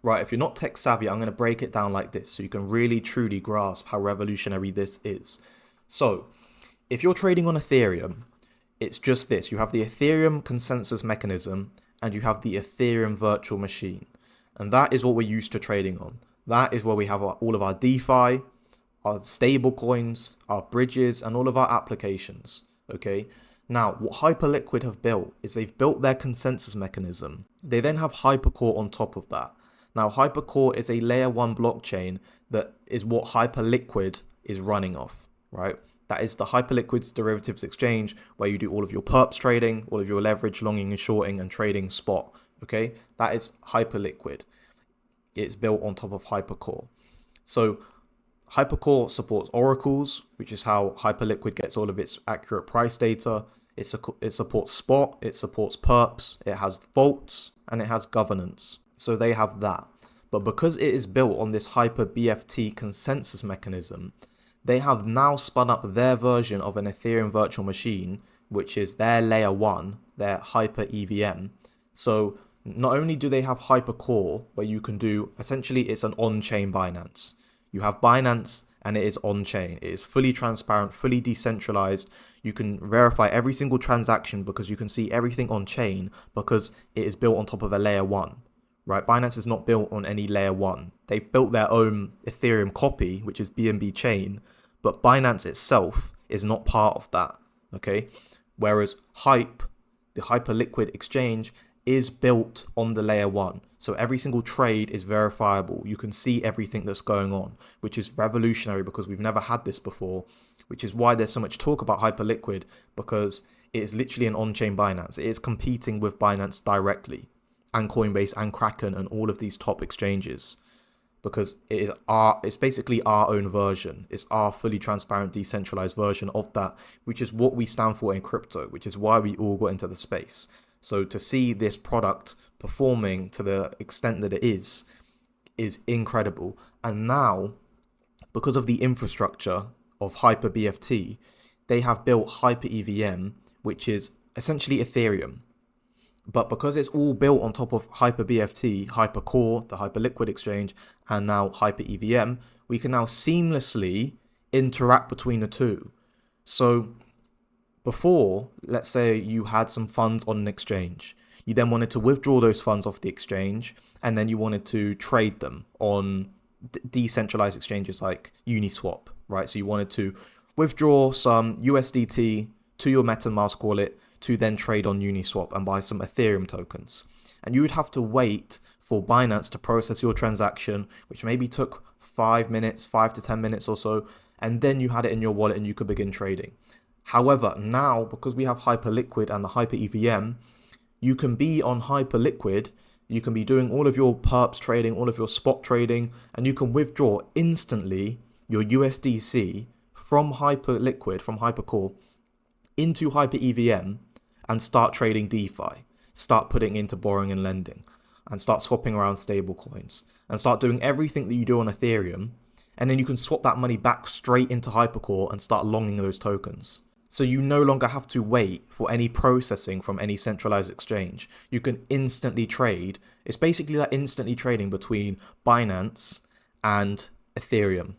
Right, if you're not tech savvy, I'm going to break it down like this so you can really truly grasp how revolutionary this is. So, if you're trading on Ethereum, it's just this. You have the Ethereum consensus mechanism and you have the Ethereum virtual machine. And that is what we're used to trading on. That is where we have all of our DeFi, our stable coins, our bridges, and all of our applications. Okay. Now, what Hyperliquid have built is they've built their consensus mechanism. They then have HyperCore on top of that. Now, HyperCore is a layer 1 blockchain that is what Hyperliquid is running off, right? That is the Hyperliquid's derivatives exchange where you do all of your perps trading, all of your leverage, longing and shorting, and trading spot, okay? That is Hyperliquid. It's built on top of HyperCore. So HyperCore supports oracles, which is how Hyperliquid gets all of its accurate price data. It supports spot, it supports perps, it has vaults, and it has governance. So they have that. But because it is built on this HyperBFT consensus mechanism, they have now spun up their version of an Ethereum virtual machine, which is their layer 1, their HyperEVM. So not only do they have HyperCore, where you can do, essentially it's an on-chain Binance. You have Binance and it is on-chain. It is fully transparent, fully decentralized. You can verify every single transaction because you can see everything on-chain because it is built on top of a layer 1. Right, Binance is not built on any layer 1. They've built their own Ethereum copy, which is BNB chain, but Binance itself is not part of that, okay? Whereas Hype, the Hyperliquid exchange, is built on the layer 1. So every single trade is verifiable. You can see everything that's going on, which is revolutionary because we've never had this before, which is why there's so much talk about Hyperliquid, because it is literally an on-chain Binance. It is competing with Binance directly, and Coinbase and Kraken and all of these top exchanges, because it's basically our own version. It's our fully transparent, decentralized version of that, which is what we stand for in crypto, which is why we all got into the space. So to see this product performing to the extent that it is incredible. And now, because of the infrastructure of HyperBFT, they have built HyperEVM, which is essentially Ethereum. But because it's all built on top of HyperBFT, HyperCore, the Hyperliquid exchange, and now HyperEVM, we can now seamlessly interact between the two. So before, let's say you had some funds on an exchange. You then wanted to withdraw those funds off the exchange, and then you wanted to trade them on decentralized exchanges like Uniswap, right? So you wanted to withdraw some USDT to your MetaMask wallet to then trade on Uniswap and buy some Ethereum tokens. And you would have to wait for Binance to process your transaction, which maybe took 5 to 10 minutes or so, and then you had it in your wallet and you could begin trading. However, now, because we have Hyperliquid and the HyperEVM, you can be on Hyperliquid, you can be doing all of your perps trading, all of your spot trading, and you can withdraw instantly your USDC from Hyperliquid, from HyperCore, into HyperEVM and start trading DeFi, start putting into borrowing and lending, and start swapping around stable coins, and start doing everything that you do on Ethereum, and then you can swap that money back straight into HyperCore and start longing those tokens. So you no longer have to wait for any processing from any centralized exchange. You can instantly trade. It's basically like instantly trading between Binance and Ethereum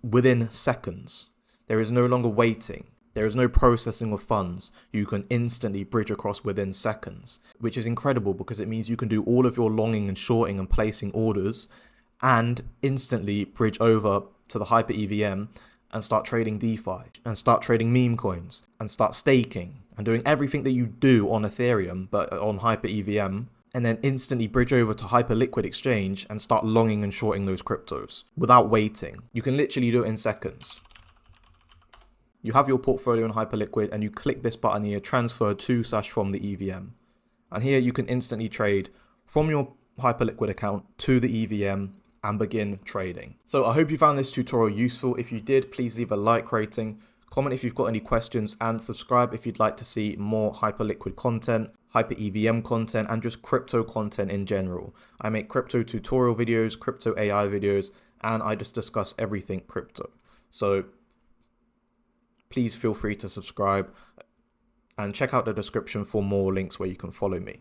within seconds. There is no longer waiting. There is no processing of funds. You can instantly bridge across within seconds, which is incredible because it means you can do all of your longing and shorting and placing orders and instantly bridge over to the HyperEVM and start trading DeFi and start trading meme coins and start staking and doing everything that you do on Ethereum but on HyperEVM, and then instantly bridge over to Hyperliquid exchange and start longing and shorting those cryptos without waiting. You can literally do it in seconds. You have your portfolio in Hyperliquid and you click this button here, transfer to/from the EVM. And here you can instantly trade from your Hyperliquid account to the EVM and begin trading. So I hope you found this tutorial useful. If you did, please leave a like rating, comment if you've got any questions, and subscribe if you'd like to see more Hyperliquid content, HyperEVM content, and just crypto content in general. I make crypto tutorial videos, crypto AI videos, and I just discuss everything crypto. So please feel free to subscribe and check out the description for more links where you can follow me.